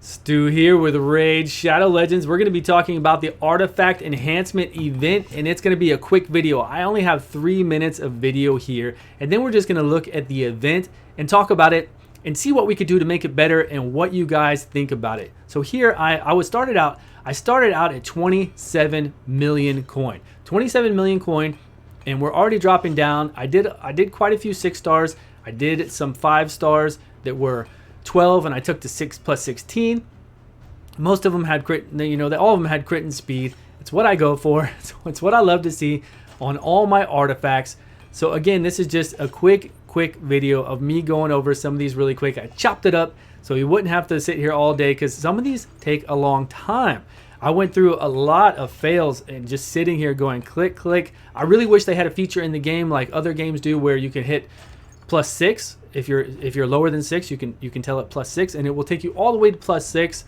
Stu here with Raid Shadow Legends. We're going to be talking about the Artifact Enhancement event, and it's going to be a quick video. I only have 3 minutes of video here, and then we're just going to look at the event and talk about it and see what we could do to make it better and what you guys think about it. So here I started out at 27 million coin. 27 million coin, and we're already dropping down. I did quite a few 6 stars. I did some 5 stars that were 12, and I took to 6 plus 16. Most of them had crit, all of them had crit and speed. It's what I go for. It's what I love to see on all my artifacts. So again, this is just a quick video of me going over some of these really quick. I chopped it up so you wouldn't have to sit here all day because some of these take a long time. I went through a lot of fails and just sitting here going click, click. I really wish they had a feature in the game like other games do where you can hit +6. If you're lower than 6, you can tell it +6, and it will take you all the way to +6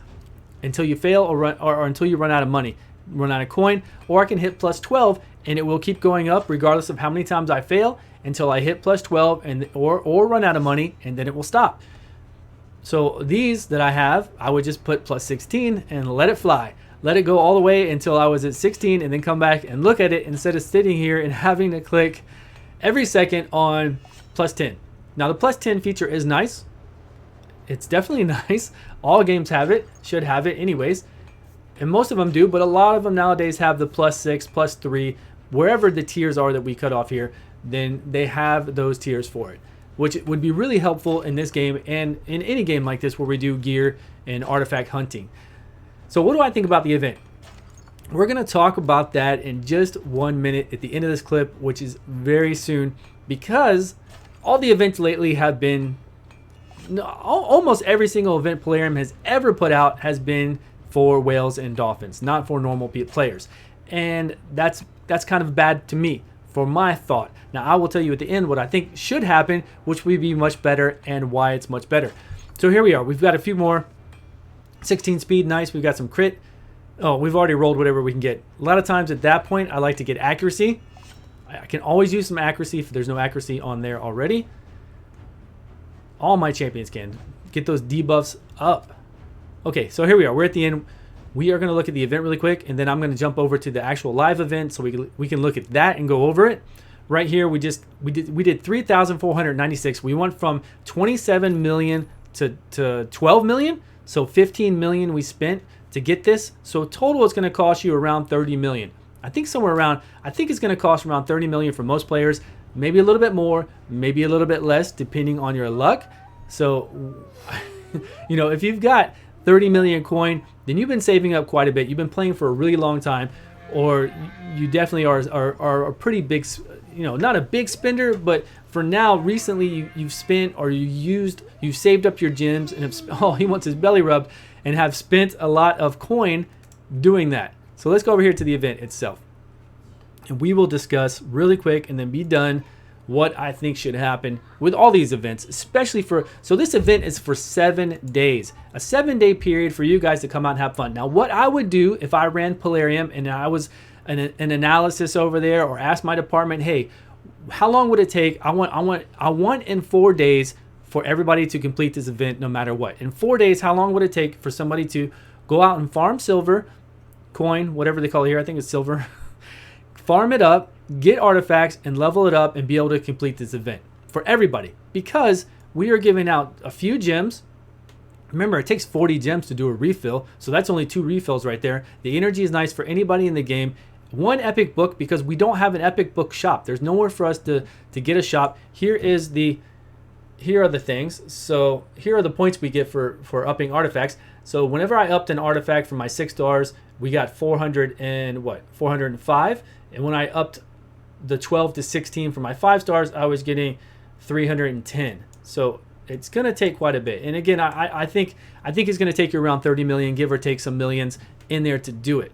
until you fail or until you run out of money, run out of coin. Or I can hit +12 and it will keep going up regardless of how many times I fail until I hit +12 and or run out of money, and then it will stop. So these that I have, I would just put +16 and let it fly. Let it go all the way until I was at 16 and then come back and look at it instead of sitting here and having to click every second on +10. Now the +10 feature is nice. It's definitely nice. All games have it, should have it anyways. And most of them do, but a lot of them nowadays have the +6, +3, wherever the tiers are that we cut off here, then they have those tiers for it, which would be really helpful in this game and in any game like this where we do gear and artifact hunting. So what do I think about the event? We're going to talk about that in just 1 minute at the end of this clip, which is very soon, because all the events lately have been, almost every single event Plarium has ever put out has been for whales and dolphins, not for normal players. And that's kind of bad to me, for my thought. Now I will tell you at the end what I think should happen, which would be much better and why it's much better. So here we are. We've got a few more. 16 speed, nice. We've got some crit. Oh, we've already rolled whatever we can get. A lot of times at that point, I like to get accuracy. I can always use some accuracy if there's no accuracy on there already. All my champions can. Get those debuffs up. Okay, so here we are. We're at the end. We are going to look at the event really quick, and then I'm going to jump over to the actual live event so we can look at that and go over it. Right here, we did 3,496. We went from 27 million to 12 million, so 15 million we spent to get this. So total it's going to cost you around 30 million. I think it's going to cost around 30 million for most players, maybe a little bit more, maybe a little bit less, depending on your luck. So, if you've got 30 million coin, then you've been saving up quite a bit. You've been playing for a really long time, or you definitely are a pretty big, not a big spender, but for now, recently you've spent or you've saved up your gems and he wants his belly rubbed and have spent a lot of coin doing that. So let's go over here to the event itself, and we will discuss really quick and then be done what I think should happen with all these events, especially so this event is for 7 days, a 7-day period for you guys to come out and have fun. Now, what I would do if I ran Plarium and I was an analysis over there, or asked my department, hey, how long would it take? I want in 4 days for everybody to complete this event no matter what. In 4 days, how long would it take for somebody to go out and farm silver, coin, whatever they call it here, I think it's silver, farm it up, get artifacts, and level it up and be able to complete this event for everybody? Because we are giving out a few gems. Remember, it takes 40 gems to do a refill, so that's only 2 refills right there. The energy is nice for anybody in the game. 1 epic book, because we don't have an epic book shop. There's nowhere for us to get a shop. Here are the things. So here are the points we get for upping artifacts. So whenever I upped an artifact from my 6 stars, we got 405. And when I upped the 12 to 16 for my 5 stars, I was getting 310. So it's going to take quite a bit. And again, I think it's going to take you around 30 million, give or take some millions in there to do it.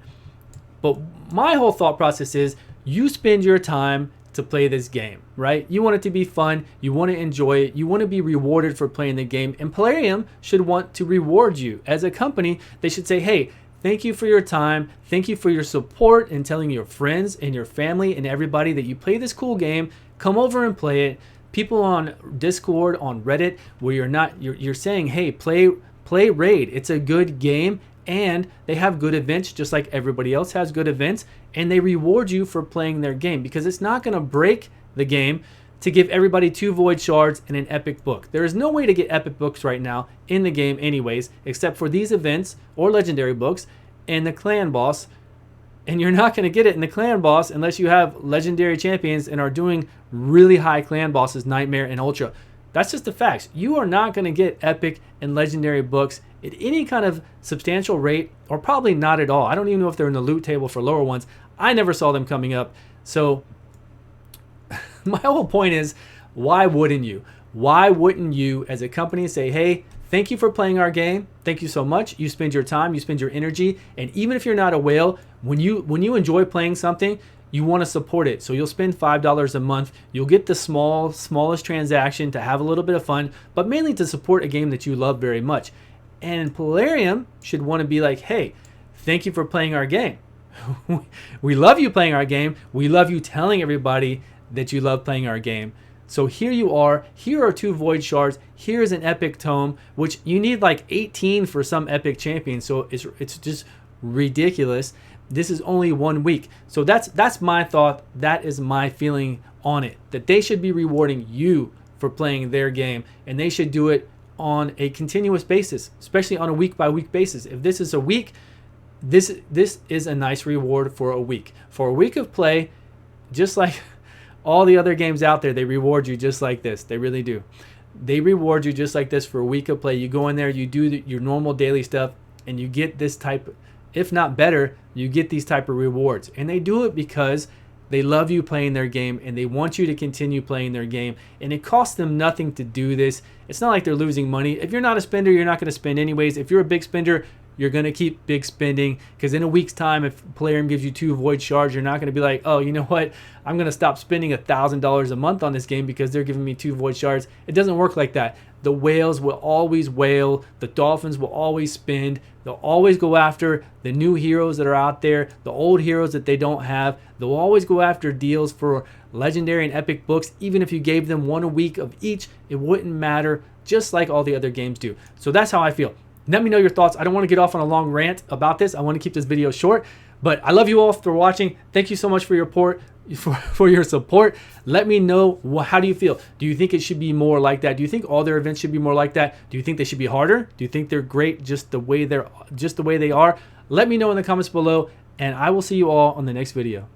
But my whole thought process is you spend your time to play this game, right? You want it to be fun. You want to enjoy it. You want to be rewarded for playing the game. And Plarium should want to reward you. As a company, they should say, hey, thank you for your time. Thank you for your support and telling your friends and your family and everybody that you play this cool game. Come over and play it. People on Discord, on Reddit, where you're saying, hey, play play Raid. It's a good game, and they have good events just like everybody else has good events, and they reward you for playing their game because it's not going to break the game to give everybody 2 void shards and an epic book. There is no way to get epic books right now in the game anyways, except for these events or legendary books and the clan boss. And you're not going to get it in the clan boss unless you have legendary champions and are doing really high clan bosses, Nightmare and Ultra. That's just the facts. You are not going to get epic and legendary books at any kind of substantial rate, or probably not at all. I don't even know if they're in the loot table for lower ones. I never saw them coming up. So my whole point is, why wouldn't you? Why wouldn't you as a company say, hey, thank you for playing our game. Thank you so much. You spend your time, you spend your energy, and even if you're not a whale, when you enjoy playing something, you want to support it. So you'll spend $5 a month. You'll get the smallest transaction to have a little bit of fun, but mainly to support a game that you love very much. And Polarium should want to be like, hey, thank you for playing our game. We love you playing our game. We love you telling everybody that you love playing our game. So here you are. Here are 2 void shards. Here's an epic tome, which you need like 18 for some epic champion. So it's just ridiculous. This is only 1 week. So that's my thought. That is my feeling on it. That they should be rewarding you for playing their game, and they should do it on a continuous basis, especially on a week-by-week basis. If this is a week, this is a nice reward for a week. For a week of play, just like all the other games out there, they reward you just like this. They really do. They reward you just like this for a week of play. You go in there, you do your normal daily stuff, and you get this type, if not better, you get these type of rewards. And they do it because they love you playing their game, and they want you to continue playing their game. And it costs them nothing to do this. It's not like they're losing money. If you're not a spender, you're not going to spend anyways. If you're a big spender, you're going to keep big spending, because in a week's time, if Polarium gives you 2 void shards, you're not going to be like, oh, you know what? I'm going to stop spending $1,000 a month on this game because they're giving me 2 void shards. It doesn't work like that. The whales will always whale. The dolphins will always spend. They'll always go after the new heroes that are out there, the old heroes that they don't have. They'll always go after deals for legendary and epic books. Even if you gave them 1 a week of each, it wouldn't matter, just like all the other games do. So that's how I feel. Let me know your thoughts. I don't want to get off on a long rant about this. I want to keep this video short, but I love you all for watching. Thank you so much for your support. Let me know, how do you feel? Do you think it should be more like that? Do you think all their events should be more like that? Do you think they should be harder? Do you think they're great just the way they are? Let me know in the comments below, and I will see you all on the next video.